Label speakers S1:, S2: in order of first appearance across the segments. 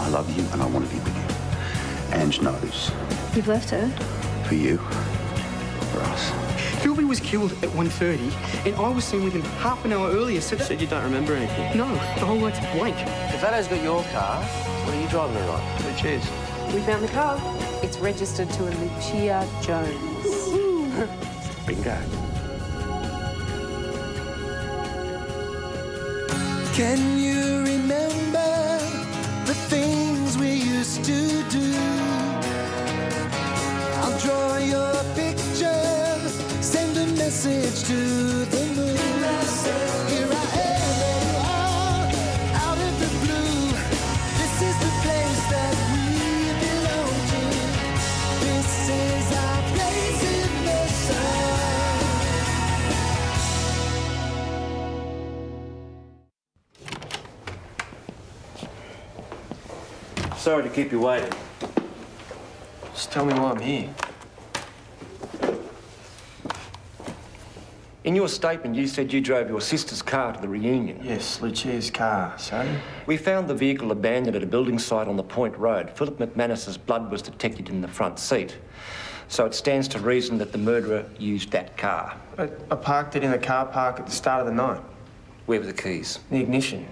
S1: I love you and I want to be with you. Ange knows.
S2: You've left her?
S1: For you. For us.
S3: Philby was killed at 1:30 and I was seen with him half an hour earlier, so that...
S4: You said you don't remember anything?
S3: No, the whole night's a blank.
S4: If Addo's got your car, what are you driving around? So cheers.
S5: We found the car. It's registered to a Lucia Jones.
S4: Bingo.
S6: Can you remember the things we used to do? I'll draw your picture, send a message to the moon. Here I am, out of the blue. This is the place that we belong to. This is our place in the sun.
S4: Sorry to keep you waiting. Just tell me why I'm here.
S7: In your statement, you said you drove your sister's car to the reunion.
S4: Yes, Lucia's car, so?
S7: We found the vehicle abandoned at a building site on the Point Road. Philip McManus's blood was detected in the front seat. So it stands to reason that the murderer used that car.
S4: I parked it in the car park at the start of the night.
S7: Where were the keys?
S4: The ignition.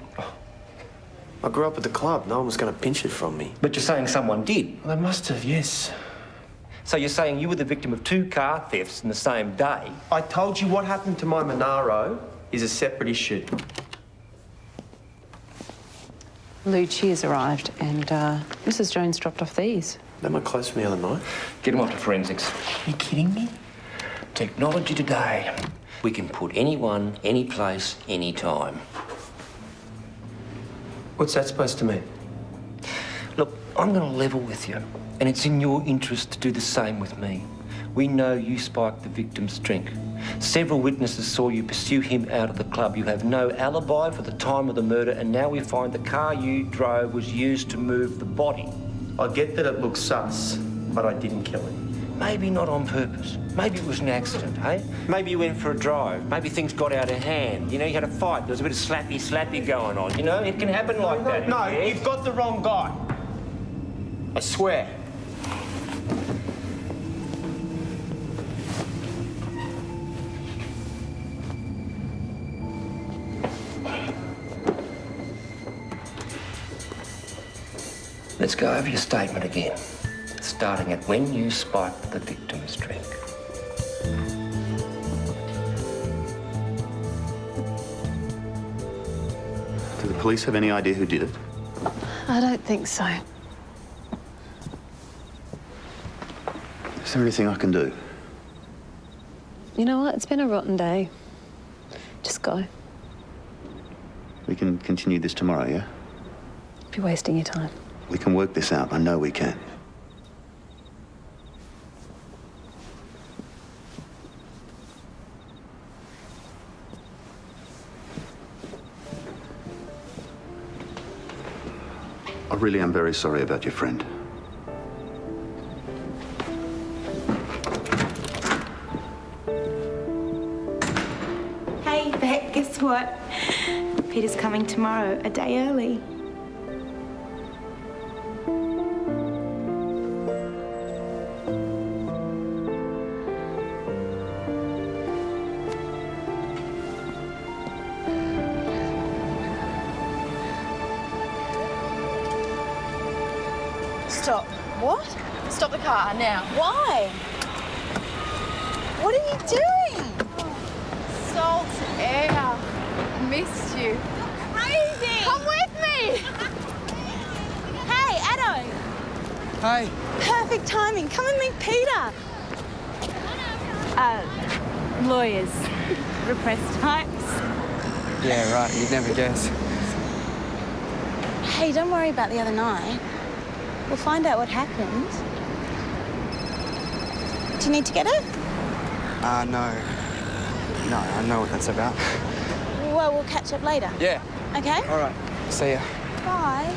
S4: I grew up at the club. No one was going to pinch it from me.
S7: But you're saying someone did?
S4: Well, they must have, yes.
S7: So you're saying you were the victim of 2 car thefts in the same day?
S4: I told you what happened to my Monaro is a separate issue.
S5: Lucia's arrived and Mrs. Jones dropped off these.
S4: They were close to me the other night.
S7: Get them off to forensics.
S4: Are you kidding me?
S7: Technology today. We can put anyone, any place, any time.
S4: What's that supposed to mean?
S7: Look, I'm going to level with you, and it's in your interest to do the same with me. We know you spiked the victim's drink. Several witnesses saw you pursue him out of the club. You have no alibi for the time of the murder, and now we find the car you drove was used to move the body.
S4: I get that it looks sus, but I didn't kill him.
S7: Maybe not on purpose. Maybe it was an accident, hey? Maybe you went for a drive. Maybe things got out of hand. You know, you had a fight. There was a bit of slappy going on. You know, it can happen like that.
S4: No,
S7: yeah?
S4: you've got the wrong guy. I swear.
S7: Let's go over your statement again, starting at when you spiked the victim's drink.
S1: Do the police have any idea who did it?
S2: I don't think so.
S1: Is there anything I can do?
S2: You know what? It's been a rotten day. Just go.
S1: We can continue this tomorrow, yeah?
S2: You're wasting your time.
S1: We can work this out. I know we can. I really am very sorry about your friend.
S8: Hey, Beck, guess what? Peter's coming tomorrow, a day early.
S9: Stop. What? Stop the car now. Why? What are you doing? Salt air. Missed you. Crazy. Come with me.
S8: Hey, Addo!
S4: Hey.
S8: Perfect timing. Come and meet Peter. Lawyers. Repressed types.
S4: Yeah, right. You'd never guess.
S8: Hey, don't worry about the other night. We'll find out what happened. Do you need to get it?
S4: No. No, I know what that's about.
S8: Well, we'll catch up later.
S4: Yeah.
S8: Okay?
S4: All right. See ya.
S8: Bye.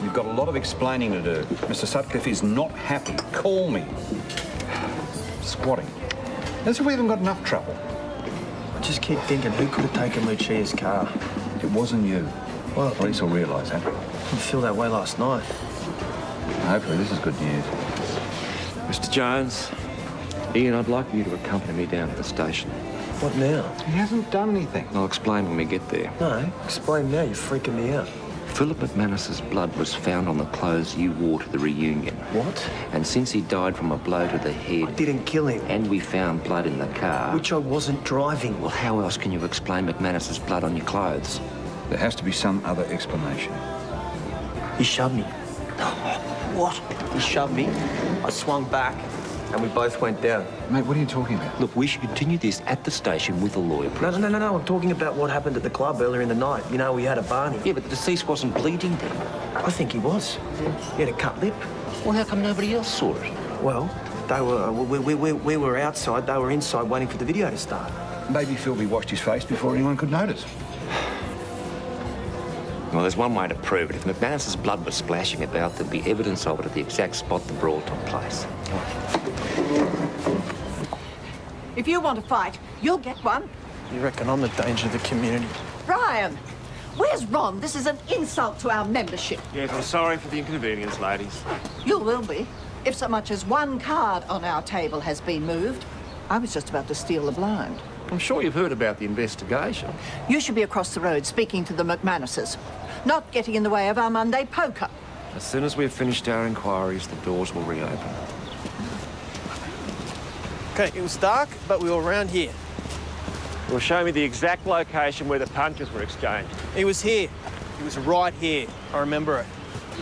S10: You've got a lot of explaining to do. Mr. Sutcliffe is not happy. Call me. Squatting. As if we haven't got enough trouble.
S4: I just keep thinking, who could have taken Lucia's car?
S10: It wasn't you.
S4: Well,
S10: Police will realise that.
S4: I didn't feel that way last night.
S10: Hopefully this is good news.
S7: Mr. Jones, Ian, I'd like you to accompany me down to the station.
S4: What now?
S10: He hasn't done anything.
S7: I'll explain when we get there.
S4: No, explain now. You're freaking me out.
S7: Philip McManus's blood was found on the clothes you wore to the reunion.
S4: What?
S7: And since he died from a blow to the head...
S4: I didn't kill him.
S7: And we found blood in the car...
S4: Which I wasn't driving.
S7: Well, how else can you explain McManus's blood on your clothes?
S10: There has to be some other explanation.
S4: He shoved me. What? He shoved me. I swung back, and we both went down.
S10: Mate, what are you talking about?
S7: Look, we should continue this at the station with a lawyer.
S4: No. I'm talking about what happened at the club earlier in the night. You know, we had a Barney.
S7: Yeah, but the deceased wasn't bleeding then.
S4: I think he was. He had a cut lip.
S7: Well, how come nobody else saw it?
S4: Well, they were. We were outside. They were inside, waiting for the video to start.
S10: Maybe Philby washed his face before anyone could notice.
S7: Well, there's one way to prove it. If McManus's blood was splashing about, there'd be evidence of it at the exact spot the brawl took place.
S11: If you want to fight, you'll get one.
S4: You reckon I'm the danger of the community?
S11: Brian, where's Ron? This is an insult to our membership.
S12: Yes, I'm sorry for the inconvenience, ladies.
S11: You will be, if so much as one card on our table has been moved. I was just about to steal the blind.
S12: I'm sure you've heard about the investigation.
S11: You should be across the road speaking to the McManuses, not getting in the way of our Monday poker.
S12: As soon as we've finished our inquiries, the doors will reopen.
S4: Okay, it was dark, but we were around here.
S12: You'll show me the exact location where the punches were exchanged.
S4: He was here. He was right here. I remember it.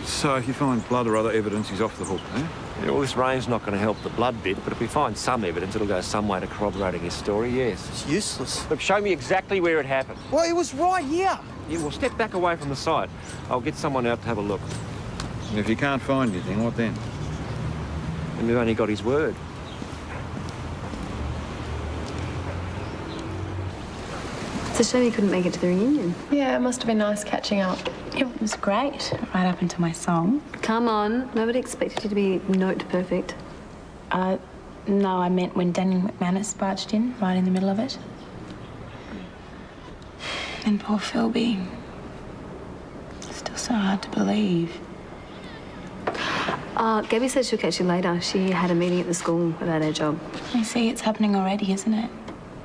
S10: So if you find blood or other evidence, he's off the hook, eh?
S12: Yeah, well, this rain's not going to help the blood bit, but if we find some evidence, it'll go some way to corroborating his story, yes.
S4: It's useless.
S12: Look, show me exactly where it happened.
S4: Well, it was right here.
S12: Yeah, well, step back away from the site. I'll get someone out to have a look.
S10: And if you can't find anything, what then?
S12: And we've only got his word.
S2: It's a shame you couldn't make it to the reunion.
S13: Yeah, it must have been nice catching up.
S5: It was great, right up until my song.
S2: Come on, nobody expected you to be note perfect.
S13: No, I meant when Daniel McManus barged in, right in the middle of it. And poor Philby. Still so hard to believe.
S2: Gabby said she'll catch you later. She had a meeting at the school about her job.
S13: You see, it's happening already, isn't it?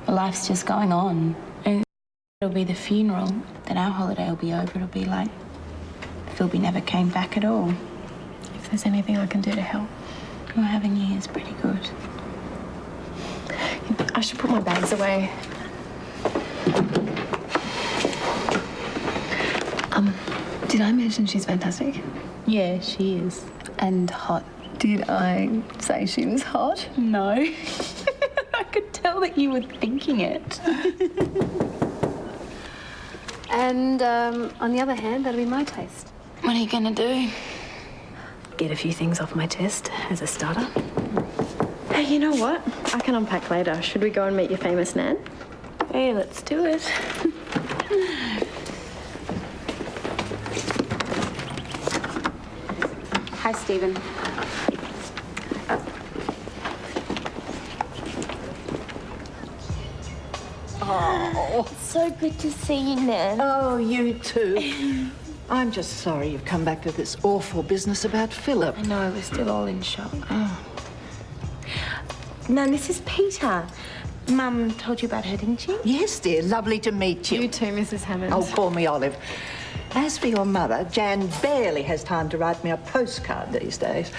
S13: Life's just going on. And it'll be the funeral, then our holiday will be over. It'll be like Philby never came back at all. If there's anything I can do to help, well, having you is pretty good. I should put my bags away.
S2: Did I mention she's fantastic?
S13: Yeah, she is. And hot.
S2: Did I say she was hot?
S13: No. I could tell that you were thinking it.
S2: And on the other hand, that'll be my taste.
S13: What are you gonna do?
S2: Get a few things off my chest as a starter.
S13: Hey, you know what? I can unpack later. Should we go and meet your famous Nan?
S2: Hey, let's do it.
S13: Hi, Stephen.
S11: Oh,
S8: So good to see you, Nan.
S11: oh, you too. I'm just sorry you've come back to this awful business about Philip.
S13: I know, we're still all in shock.
S8: Nan, this is Peter. Mum told you about her, didn't she?
S11: Yes, dear. Lovely to meet you.
S13: You too, Mrs. Hammond.
S11: Oh, call me Olive. As for your mother, Jan barely has time to write me a postcard these days.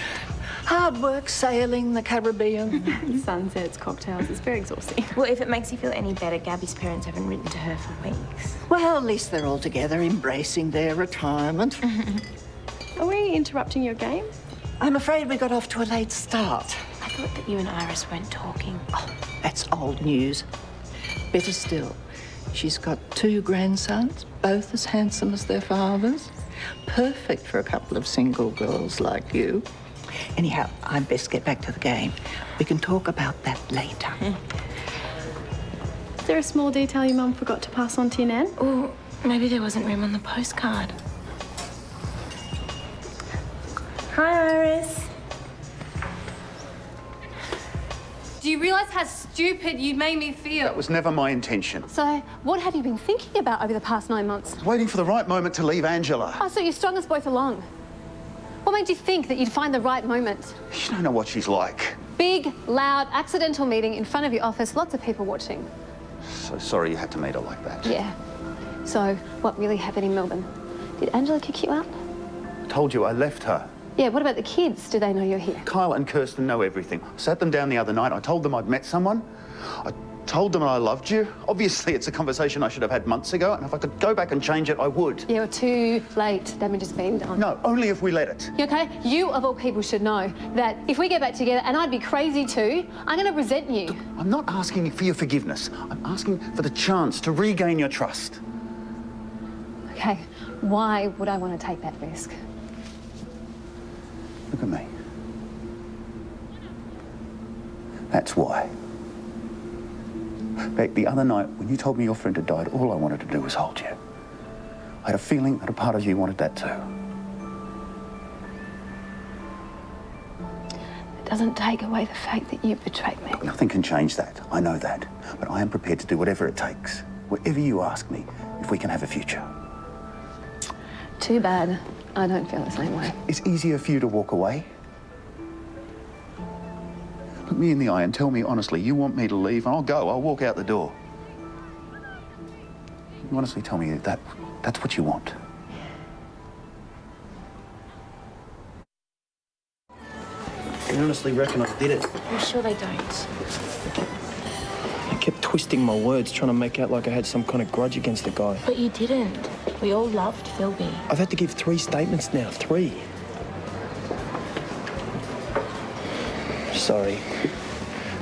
S11: Hard work sailing the Caribbean.
S13: Sunsets, cocktails. It's very exhausting.
S8: Well, if it makes you feel any better, Gabby's parents haven't written to her for weeks.
S11: Well, at least they're all together embracing their retirement.
S13: Are we interrupting your game?
S11: I'm afraid we got off to a late start.
S8: I thought that you and Iris weren't talking.
S11: Oh, that's old news. Better still, she's got 2 grandsons, both as handsome as their fathers. Perfect for a couple of single girls like you. Anyhow, I'd best get back to the game. We can talk about that later.
S13: Is there a small detail your mum forgot to pass on to your Nan?
S8: Or maybe there wasn't room on the postcard. Hi, Iris.
S11: Do
S14: Do you realise how stupid you made me feel?
S1: That was never my intention.
S14: So, what have you been thinking about over the past 9 months?
S1: I was waiting for the right moment to leave Angela.
S14: Oh, so you strung us both along. What made you think that you'd find the right moment?
S1: You don't know what she's like.
S14: Big, loud, accidental meeting in front of your office, lots of people watching.
S1: So sorry you had to meet her like that.
S14: Yeah. So, what really happened in Melbourne? Did Angela kick you out?
S1: I told you I left her.
S14: Yeah, what about the kids? Do they know you're here?
S1: Kyle and Kirsten know everything. I sat them down the other night. I told them I'd met someone. I told them I loved you. Obviously, it's a conversation I should have had months ago, and if I could go back and change it, I would.
S14: You're too late. Damage has been done.
S1: No, only if we let it.
S14: You okay? You, of all people, should know that if we get back together, and I'd be crazy too, I'm going to resent you.
S1: I'm not asking for your forgiveness. I'm asking for the chance to regain your trust.
S14: Okay, why would I want to take that risk?
S1: Look at me. That's why. Beck, the other night, when you told me your friend had died, all I wanted to do was hold you. I had a feeling that a part of you wanted that too.
S14: It doesn't take away the fact that you betrayed me.
S1: Look, nothing can change that. I know that. But I am prepared to do whatever it takes, wherever you ask me, if we can have a future.
S14: Too bad. I don't feel the same way.
S1: It's easier for you to walk away. Look me in the eye and tell me honestly, you want me to leave, and I'll go. I'll walk out the door. You honestly tell me that that's what you want.
S4: I honestly reckon I did it.
S13: I'm sure they don't.
S4: I kept twisting my words, trying to make out like I had some kind of grudge against the guy.
S13: But you didn't. We all loved Philby.
S4: I've had to give 3 statements now. 3. Sorry.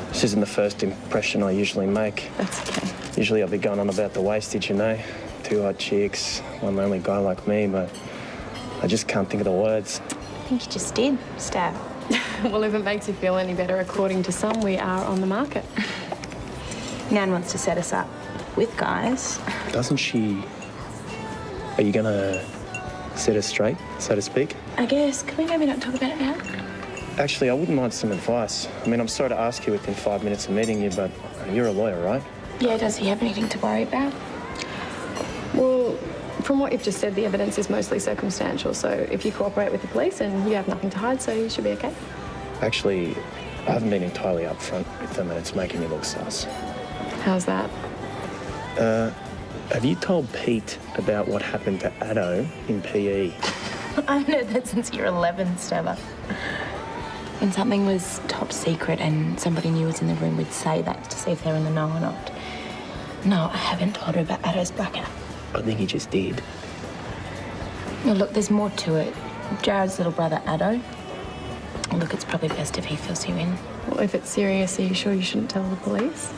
S4: This isn't the first impression I usually make.
S5: That's okay.
S4: Usually I'll be going on about the wastage, you know. 2 hot chicks, one lonely guy like me, but I just can't think of the words.
S13: I think you just did, Stab.
S15: Well, if it makes you feel any better, according to some, we are on the market.
S13: Nan wants to set us up with guys.
S4: Doesn't she... Are you gonna set us straight, so to speak?
S13: I guess. Can we maybe not talk about it now?
S4: Actually, I wouldn't mind some advice. I mean, I'm sorry to ask you within 5 minutes of meeting you, but you're a lawyer, right?
S13: Yeah, does he have anything to worry about?
S15: Well, from what you've just said, the evidence is mostly circumstantial, so if you cooperate with the police and you have nothing to hide, so you should be okay.
S4: Actually, I haven't been entirely upfront with them, and it's making me look sus.
S15: How's that?
S4: Have you told Pete about what happened to Addo in PE?
S13: I've known that since you're 11, Stella. When something was top secret and somebody new was in the room, we'd say that to see if they're in the know or not. No, I haven't told her about Addo's blackout.
S4: I think he just did.
S13: No, look, there's more to it. Jared's little brother, Addo. Look, it's probably best if he fills you in.
S15: Well, if it's serious, are you sure you shouldn't tell the police?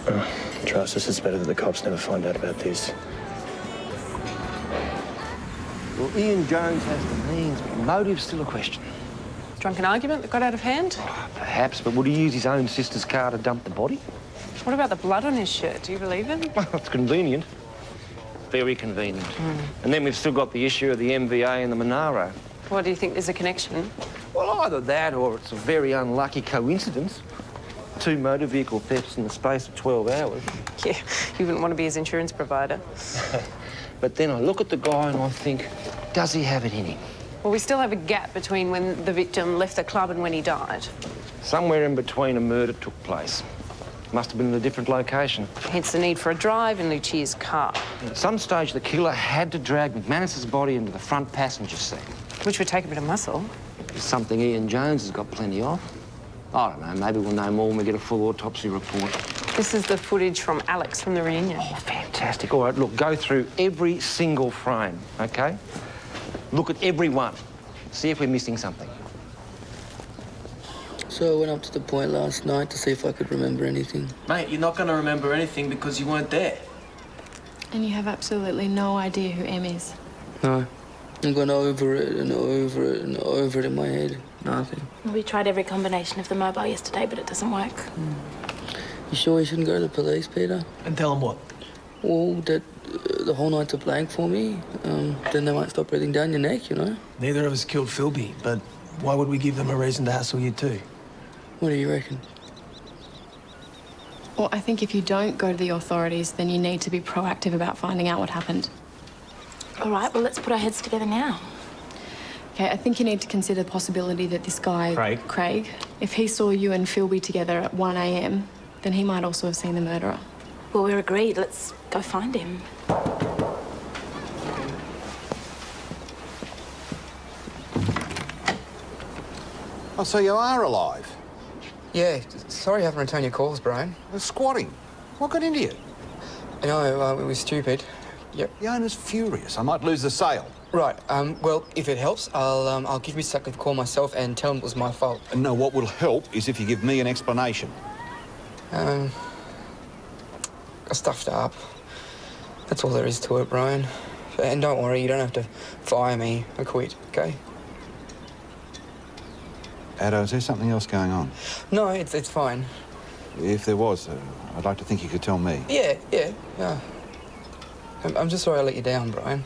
S4: Trust us, it's better that the cops never find out about this.
S7: Well, Ian Jones has the means, but the motive's still a question.
S5: Drunken argument that got out of hand?
S7: Perhaps, but would he use his own sister's car to dump the body?
S5: What about the blood on his shirt? Do you believe him?
S7: Well, it's convenient. Very convenient. And then we've still got the issue of the MVA and the Monaro.
S5: What, do you think there's a connection?
S7: Well, either that or it's a very unlucky coincidence. 2 motor vehicle thefts in the space of 12 hours.
S5: Yeah, you wouldn't want to be his insurance provider.
S7: But then I look at the guy and I think, does he have it in him?
S5: Well, we still have a gap between when the victim left the club and when he died.
S7: Somewhere in between a murder took place. Must have been in a different location.
S5: Hence the need for a drive in Lucia's car.
S7: At some stage, the killer had to drag McManus's body into the front passenger seat.
S5: Which would take a bit of muscle.
S7: It's something Ian Jones has got plenty of. I don't know, maybe we'll know more when we get a full autopsy report.
S5: This is the footage from Alex from the reunion.
S7: Oh, fantastic. All right, look, go through every single frame, OK? Look at every one. See if we're missing something.
S16: So I went up to the point last night to see if I could remember anything.
S4: Mate, you're not going to remember anything because you weren't there.
S15: And you have absolutely no idea who Em is?
S16: No. I'm going over it and over it and over it in my head. Nothing.
S13: We tried every combination of the mobile yesterday, but it doesn't work.
S16: You sure we shouldn't go to the police, Peter?
S4: And tell them what?
S16: Well, that the whole night's a blank for me. Then they might stop breathing down your neck, you know?
S17: Neither of us killed Philby, but why would we give them a reason to hassle you too?
S16: What do you reckon?
S15: Well, I think if you don't go to the authorities, then you need to be proactive about finding out what happened.
S13: All right, well, let's put our heads together now.
S15: Okay, I think you need to consider the possibility that this guy, Craig, if he saw you and Philby together at 1 a.m, then he might also have seen the murderer.
S13: Well, we're agreed. Let's go find him.
S10: Oh, so you are alive?
S3: Yeah, sorry I haven't returned your calls, Brian.
S10: Squatting. What got into you?
S3: No, it was stupid. Yep.
S10: The owner's furious. I might lose the sale.
S3: Right, well, if it helps, I'll give Miss Sutcliffe a call myself and tell him it was my fault.
S10: And no, what will help is if you give me an explanation.
S3: I stuffed up. That's all there is to it, Brian. And don't worry, you don't have to fire me. I quit, okay?
S10: Addo, is there something else going on?
S3: No, it's fine.
S10: If there was, I'd like to think you could tell me.
S3: Yeah. I'm just sorry I let you down, Brian.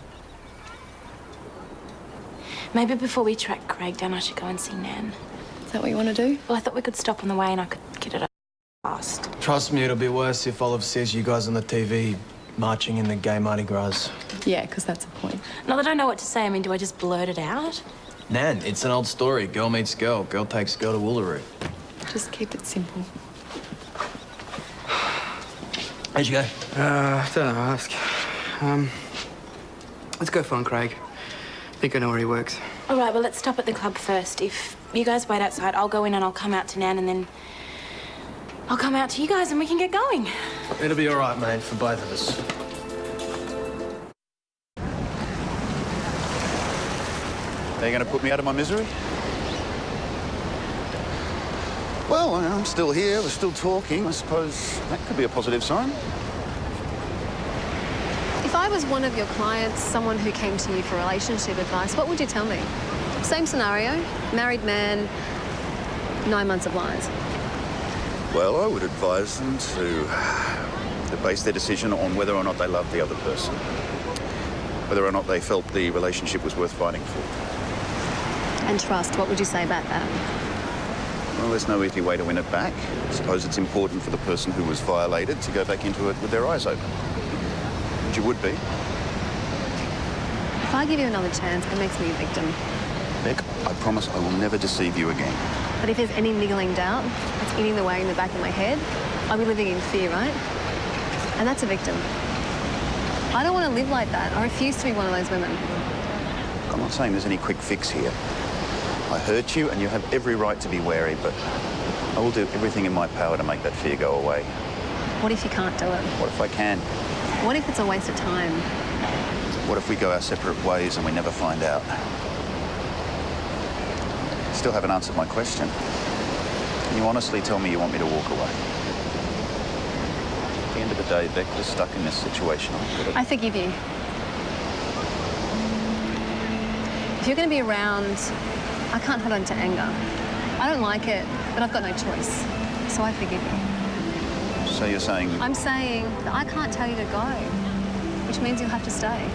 S13: Maybe before we track Craig down, I should go and see Nan.
S15: Is that what you want to do?
S13: Well, I thought we could stop on the way and I could get it over fast.
S17: Trust me, it'll be worse if Olive sees you guys on the TV marching in the gay Mardi Gras.
S15: Yeah, because that's the point.
S13: No, I don't know what to say. I mean, do I just blurt it out?
S17: Nan, it's an old story. Girl meets girl. Girl takes girl to Woolaroo.
S15: Just keep it simple.
S17: How'd you go?
S3: Don't ask. Let's go find Craig. I think I know where he works.
S13: All right, well, let's stop at the club first. If you guys wait outside, I'll go in and I'll come out to Nan and then I'll come out to you guys and we can get going.
S17: It'll be all right, mate, for both of us.
S1: Are you going to put me out of my misery? Well, I'm still here. We're still talking. I suppose that could be a positive sign.
S2: If I was one of your clients, someone who came to you for relationship advice, what would you tell me? Same scenario, married man, 9 months of lies.
S1: Well, I would advise them to base their decision on whether or not they loved the other person. Whether or not they felt the relationship was worth fighting for.
S2: And trust, what would you say about that?
S1: Well, there's no easy way to win it back. I suppose it's important for the person who was violated to go back into it with their eyes open. Which you would be.
S2: If I give you another chance, it makes me a victim.
S1: Beck, I promise I will never deceive you again.
S2: But if there's any niggling doubt that's eating away in the back of my head, I'll be living in fear, right? And that's a victim. I don't want to live like that. I refuse to be one of those women.
S1: I'm not saying there's any quick fix here. I hurt you and you have every right to be wary, but I will do everything in my power to make that fear go away.
S2: What if you can't do it?
S1: What if I can?
S2: What if it's a waste of time?
S1: What if we go our separate ways and we never find out? Still haven't answered my question. Can you honestly tell me you want me to walk away? At the end of the day, Beck, we're stuck in this situation.
S2: I forgive you. If you're going to be around, I can't hold on to anger. I don't like it, but I've got no choice. So I forgive you.
S1: So you're saying...
S2: I'm saying that I can't tell you to go, which means you'll have to stay.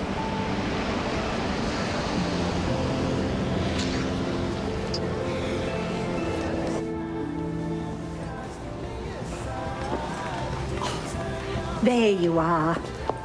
S18: There you are.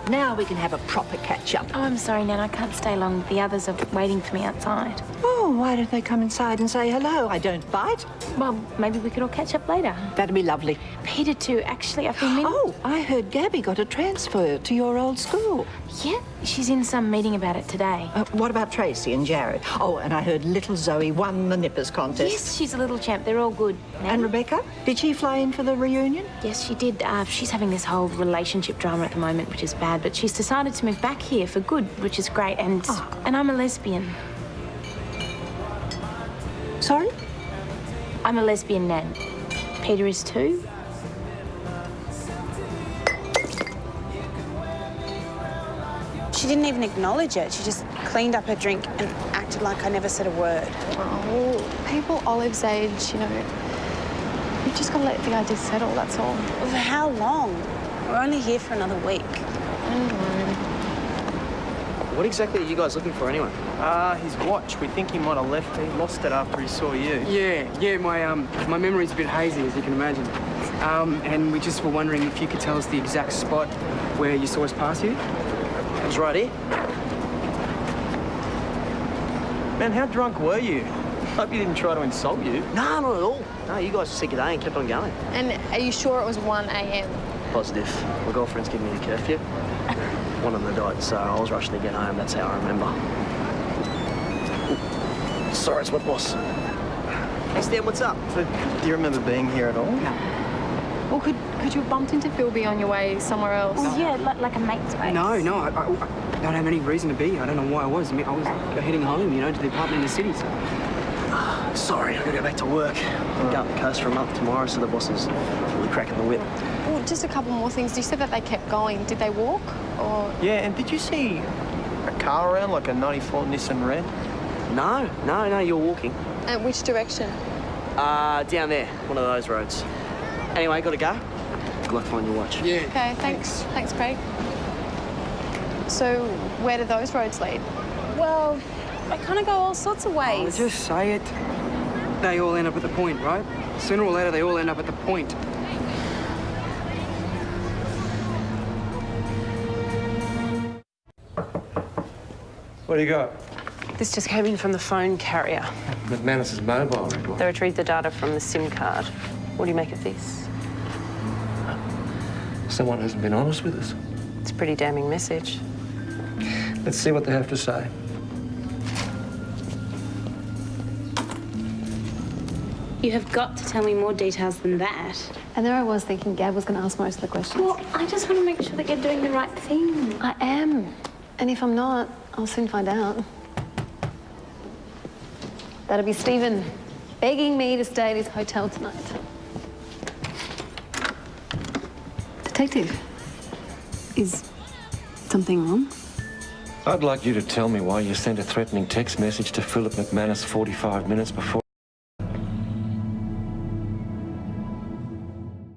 S18: Now we can have a proper catch-up.
S13: Oh, I'm sorry, Nan. I can't stay long. The others are waiting for me outside.
S18: Oh, why don't they come inside and say hello? I don't bite.
S13: Well, maybe we could all catch up later.
S18: That'd be lovely.
S13: Peter too. Actually, I've been meaning...
S18: Oh, I heard Gabby got a transfer to your old school.
S13: Yeah, she's in some meeting about it today.
S18: What about Tracy and Jared? Oh, and I heard little Zoe won the Nippers contest.
S13: Yes, she's a little champ. They're all good. Nan?
S18: And Rebecca? Did she fly in for the reunion?
S13: Yes, she did. She's having this whole relationship drama at the moment, which is bad, but she's decided to move back here for good, which is great, and I'm a lesbian.
S18: Sorry?
S13: I'm a lesbian, Nan. Peter is too.
S19: She didn't even acknowledge it. She just cleaned up her drink and acted like I never said a word.
S15: Oh, people Olive's age, you know, you've just got to let the idea settle, that's all.
S19: Well, for how long? We're only here for another week.
S4: What exactly are you guys looking for anyway?
S3: His watch. We think he might have left. He lost it after he saw you. Yeah, my memory's a bit hazy, as you can imagine. And we just were wondering if you could tell us the exact spot where you saw us pass you.
S17: It was right here. Man, how drunk were you? Hope he didn't try to insult you.
S20: No, not at all. No, you guys sick of day and kept on going.
S15: And are you sure it was 1 a.m?
S20: Positive. My girlfriend's giving me a curfew. One of them died, so I was rushing to get home. That's how I remember. Ooh. Sorry, it's my boss. Hey, Stan, what's up?
S17: So, do you remember being here at all?
S3: No.
S15: Well, could you have bumped into Philby on your way somewhere else?
S13: Oh, yeah, like a mate's place.
S3: No, I don't have any reason to be. I don't know why I was. I mean, I was heading home, you know, to the apartment in the city, so...
S20: Sorry, I've got to go back to work. I'm going up the coast for a month tomorrow, so the boss is really cracking the whip.
S15: Well, just a couple more things. You said that they kept going. Did they walk, or...?
S17: Yeah, and did you see a car around, like a 94 Nissan Red?
S20: No, you're walking.
S15: And which direction?
S20: Down there, one of those roads. Anyway, gotta go. Good luck finding your watch.
S3: Yeah.
S15: Okay, thanks. Thanks, Craig. So, where do those roads lead?
S19: Well, they kind of go all sorts of ways.
S3: Oh, just say it. They all end up at the point, right? Sooner or later, they all end up at the point.
S12: What do you got?
S5: This just came in from the phone carrier.
S12: McManus's mobile record.
S5: They retrieved the data from the SIM card. What do you make of this?
S12: Someone hasn't been honest with us.
S5: It's a pretty damning message.
S12: Let's see what they have to say.
S13: You have got to tell me more details than that.
S14: And there I was thinking Gab was going to ask most of the questions.
S13: Well, I just want to make sure that you're doing the right thing.
S14: I am. And if I'm not, I'll soon find out. That'll be Stephen begging me to stay at his hotel tonight. Detective, is something wrong?
S12: I'd like you to tell me why you sent a threatening text message to Philip McManus 45 minutes before